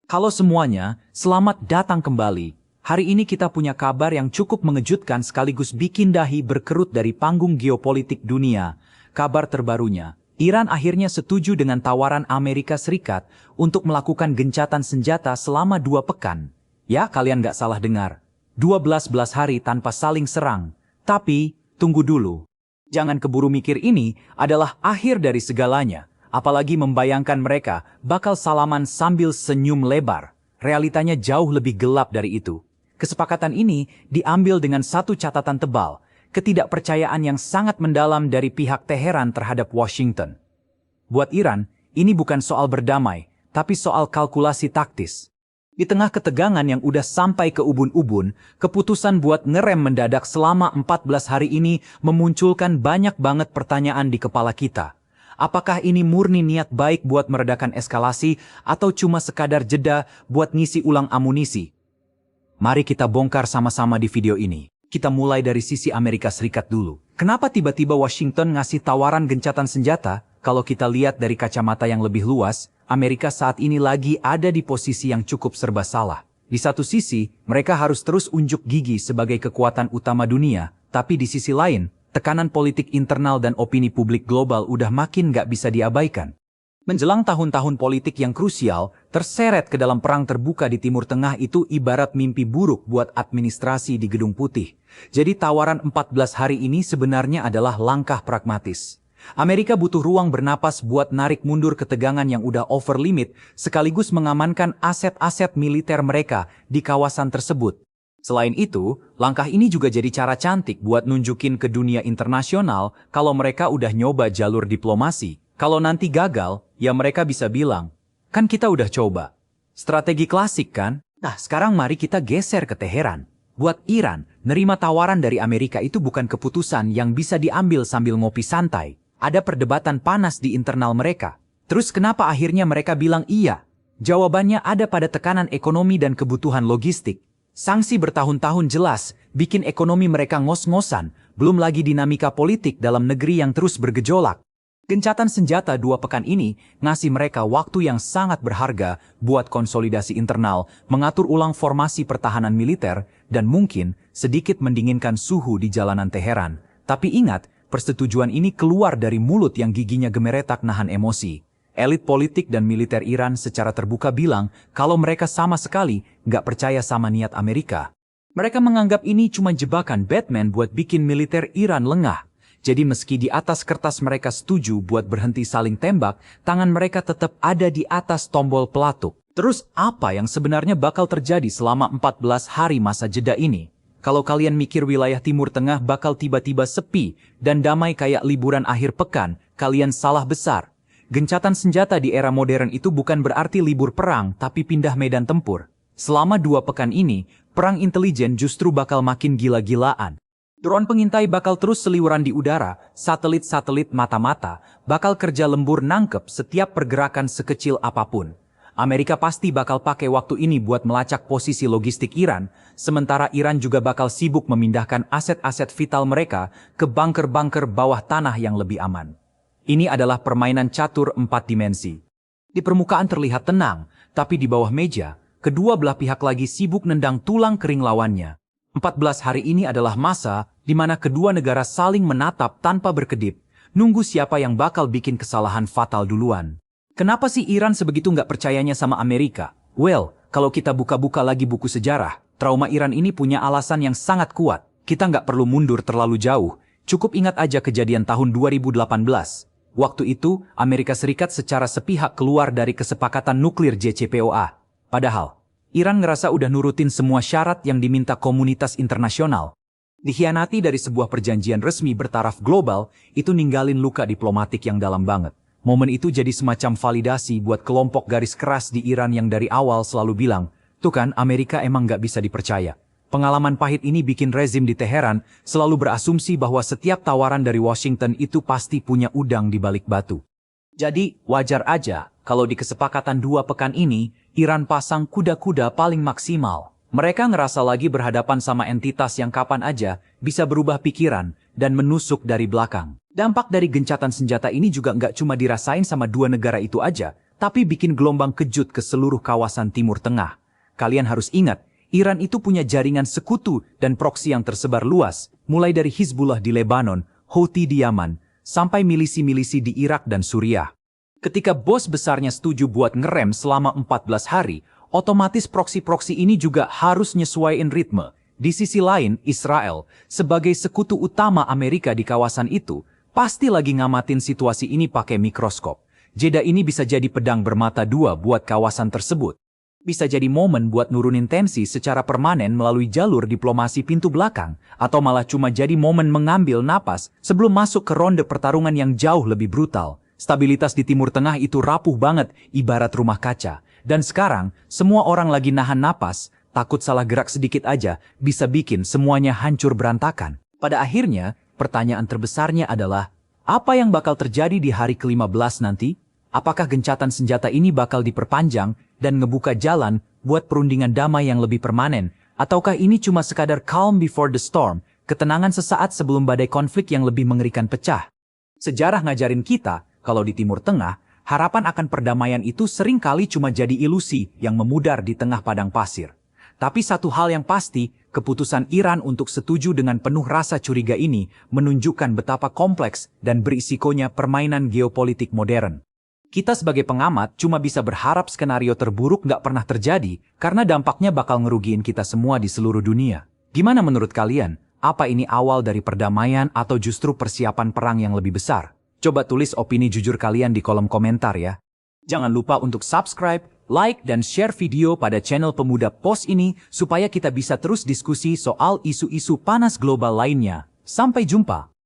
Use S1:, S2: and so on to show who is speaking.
S1: Halo semuanya, selamat datang kembali. Hari ini kita punya kabar yang cukup mengejutkan sekaligus bikin dahi berkerut dari panggung geopolitik dunia. Kabar terbarunya, Iran akhirnya setuju dengan tawaran Amerika Serikat untuk melakukan gencatan senjata selama 2 pekan. Ya, kalian nggak salah dengar. 12 hari tanpa saling serang. Tapi, tunggu dulu. Jangan keburu mikir ini adalah akhir dari segalanya. Apalagi membayangkan mereka bakal salaman sambil senyum lebar. Realitanya jauh lebih gelap dari itu. Kesepakatan ini diambil dengan satu catatan tebal, ketidakpercayaan yang sangat mendalam dari pihak Teheran terhadap Washington. Buat Iran, ini bukan soal berdamai, tapi soal kalkulasi taktis. Di tengah ketegangan yang udah sampai ke ubun-ubun, keputusan buat ngerem mendadak selama 14 hari ini memunculkan banyak banget pertanyaan di kepala kita. Apakah ini murni niat baik buat meredakan eskalasi atau cuma sekadar jeda buat ngisi ulang amunisi? Mari kita bongkar sama-sama di video ini. Kita mulai dari sisi Amerika Serikat dulu. Kenapa tiba-tiba Washington ngasih tawaran gencatan senjata? Kalau kita lihat dari kacamata yang lebih luas, Amerika saat ini lagi ada di posisi yang cukup serba salah. Di satu sisi, mereka harus terus unjuk gigi sebagai kekuatan utama dunia, tapi di sisi lain, tekanan politik internal dan opini publik global udah makin gak bisa diabaikan. Menjelang tahun-tahun politik yang krusial, terseret ke dalam perang terbuka di Timur Tengah itu ibarat mimpi buruk buat administrasi di Gedung Putih. Jadi tawaran 14 hari ini sebenarnya adalah langkah pragmatis. Amerika butuh ruang bernapas buat narik mundur ketegangan yang udah over limit, sekaligus mengamankan aset-aset militer mereka di kawasan tersebut. Selain itu, langkah ini juga jadi cara cantik buat nunjukin ke dunia internasional kalau mereka udah nyoba jalur diplomasi. Kalau nanti gagal, ya mereka bisa bilang, kan kita udah coba. Strategi klasik kan? Nah, sekarang mari kita geser ke Teheran. Buat Iran, nerima tawaran dari Amerika itu bukan keputusan yang bisa diambil sambil ngopi santai. Ada perdebatan panas di internal mereka. Terus kenapa akhirnya mereka bilang iya? Jawabannya ada pada tekanan ekonomi dan kebutuhan logistik. Sanksi bertahun-tahun jelas bikin ekonomi mereka ngos-ngosan, belum lagi dinamika politik dalam negeri yang terus bergejolak. Gencatan senjata 2 pekan ini ngasih mereka waktu yang sangat berharga buat konsolidasi internal, mengatur ulang formasi pertahanan militer, dan mungkin sedikit mendinginkan suhu di jalanan Teheran. Tapi ingat, persetujuan ini keluar dari mulut yang giginya gemeretak nahan emosi. Elit politik dan militer Iran secara terbuka bilang kalau mereka sama sekali nggak percaya sama niat Amerika. Mereka menganggap ini cuma jebakan Batman buat bikin militer Iran lengah. Jadi meski di atas kertas mereka setuju buat berhenti saling tembak, tangan mereka tetap ada di atas tombol pelatuk. Terus apa yang sebenarnya bakal terjadi selama 14 hari masa jeda ini? Kalau kalian mikir wilayah Timur Tengah bakal tiba-tiba sepi dan damai kayak liburan akhir pekan, kalian salah besar. Gencatan senjata di era modern itu bukan berarti libur perang, tapi pindah medan tempur. Selama 2 pekan ini, perang intelijen justru bakal makin gila-gilaan. Drone pengintai bakal terus seliweran di udara, satelit-satelit mata-mata bakal kerja lembur nangkep setiap pergerakan sekecil apapun. Amerika pasti bakal pakai waktu ini buat melacak posisi logistik Iran, sementara Iran juga bakal sibuk memindahkan aset-aset vital mereka ke bunker-bunker bawah tanah yang lebih aman. Ini adalah permainan catur 4 dimensi. Di permukaan terlihat tenang, tapi di bawah meja, kedua belah pihak lagi sibuk nendang tulang kering lawannya. 14 hari ini adalah masa di mana kedua negara saling menatap tanpa berkedip, nunggu siapa yang bakal bikin kesalahan fatal duluan. Kenapa sih Iran sebegitu nggak percayanya sama Amerika? Well, kalau kita buka-buka lagi buku sejarah, trauma Iran ini punya alasan yang sangat kuat. Kita nggak perlu mundur terlalu jauh, cukup ingat aja kejadian tahun 2018. Waktu itu, Amerika Serikat secara sepihak keluar dari kesepakatan nuklir JCPOA. Padahal, Iran ngerasa udah nurutin semua syarat yang diminta komunitas internasional. Dikhianati dari sebuah perjanjian resmi bertaraf global, itu ninggalin luka diplomatik yang dalam banget. Momen itu jadi semacam validasi buat kelompok garis keras di Iran yang dari awal selalu bilang, tuh kan Amerika emang nggak bisa dipercaya. Pengalaman pahit ini bikin rezim di Teheran selalu berasumsi bahwa setiap tawaran dari Washington itu pasti punya udang di balik batu. Jadi, wajar aja kalau di kesepakatan 2 pekan ini, Iran pasang kuda-kuda paling maksimal. Mereka ngerasa lagi berhadapan sama entitas yang kapan aja bisa berubah pikiran dan menusuk dari belakang. Dampak dari gencatan senjata ini juga nggak cuma dirasain sama 2 negara itu aja, tapi bikin gelombang kejut ke seluruh kawasan Timur Tengah. Kalian harus ingat, Iran itu punya jaringan sekutu dan proksi yang tersebar luas, mulai dari Hizbullah di Lebanon, Houthi di Yaman, sampai milisi-milisi di Irak dan Suriah. Ketika bos besarnya setuju buat ngerem selama 14 hari, otomatis proksi-proksi ini juga harus nyesuaiin ritme. Di sisi lain, Israel, sebagai sekutu utama Amerika di kawasan itu, pasti lagi ngamatin situasi ini pakai mikroskop. Jeda ini bisa jadi pedang bermata dua buat kawasan tersebut. Bisa jadi momen buat nurunin tensi secara permanen melalui jalur diplomasi pintu belakang, atau malah cuma jadi momen mengambil napas sebelum masuk ke ronde pertarungan yang jauh lebih brutal. Stabilitas di Timur Tengah itu rapuh banget, ibarat rumah kaca. Dan sekarang, semua orang lagi nahan napas, takut salah gerak sedikit aja, bisa bikin semuanya hancur berantakan. Pada akhirnya, pertanyaan terbesarnya adalah, apa yang bakal terjadi di hari ke-15 nanti? Apakah gencatan senjata ini bakal diperpanjang dan ngebuka jalan buat perundingan damai yang lebih permanen? Ataukah ini cuma sekadar calm before the storm, ketenangan sesaat sebelum badai konflik yang lebih mengerikan pecah? Sejarah ngajarin kita, kalau di Timur Tengah, harapan akan perdamaian itu seringkali cuma jadi ilusi yang memudar di tengah padang pasir. Tapi satu hal yang pasti, keputusan Iran untuk setuju dengan penuh rasa curiga ini menunjukkan betapa kompleks dan berisikonya permainan geopolitik modern. Kita sebagai pengamat cuma bisa berharap skenario terburuk nggak pernah terjadi karena dampaknya bakal ngerugiin kita semua di seluruh dunia. Gimana menurut kalian? Apa ini awal dari perdamaian atau justru persiapan perang yang lebih besar? Coba tulis opini jujur kalian di kolom komentar ya. Jangan lupa untuk subscribe, like, dan share video pada channel Pemuda Pos ini supaya kita bisa terus diskusi soal isu-isu panas global lainnya. Sampai jumpa!